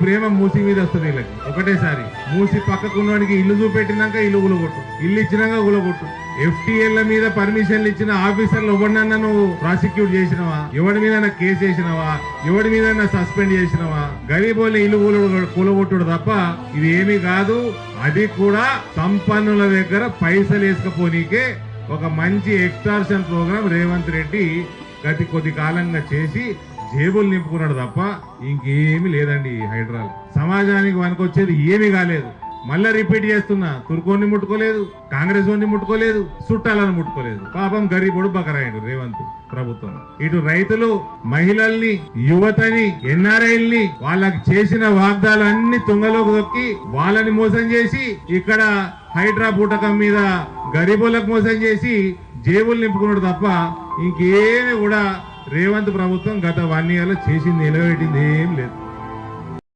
ప్రేమ మూసి మీద వస్తుంది వీళ్ళకి ఒకటేసారి. మూసి పక్కకున్నవాడికి ఇల్లు చూపెట్టినాక ఇల్లు గులగొట్టు, ఇల్లు ఇచ్చినాక గులగొట్టు. FTL మీద పర్మిషన్లు ఇచ్చిన ఆఫీసర్లు ఎవరినన్నా నువ్వు ప్రాసిక్యూట్ చేసినవా? ఎవడి మీద కేసు వేసినవా? ఎవడి మీద సస్పెండ్ చేసినవా? గరీబోళ్ళని ఇల్లు కూలగొట్టుడు తప్ప ఇది ఏమీ కాదు. అది కూడా సంపన్నుల దగ్గర పైసలు వేసుకపోనీకే ఒక మంచి ఎక్స్టార్షన్ ప్రోగ్రాం రేవంత్ రెడ్డి గతి కొద్ది కాలంగా చేసి జేబులు నింపుకున్నాడు తప్ప ఇంకేమీ లేదండి. హైడ్రాల్ సమాజానికి వనకొచ్చేది ఏమీ కాలేదు. మళ్ళా రిపీట్ చేస్తున్నా, తుర్కోని ముట్టుకోలేదు, కాంగ్రెస్ వాడిని ముట్టుకోలేదు, చుట్టాలను ముట్టుకోలేదు. పాపం గరీబుడు బకరాయుడు రేవంత్ ప్రభుత్వం. ఇటు రైతులు, మహిళల్ని, యువతని, NRIల్ని వాళ్ళకి చేసిన వాగ్దాలన్నీ తుంగలోకి దొక్కి వాళ్ళని మోసం చేసి ఇక్కడ హైడ్రా బూటకం మీద గరీబులకు మోసం చేసి జేబులు నింపుకున్నాడు తప్ప ఇంకేమి కూడా రేవంత్ ప్రభుత్వం గత 1 year లో చేసింది నిలబెట్టింది ఏం లేదు.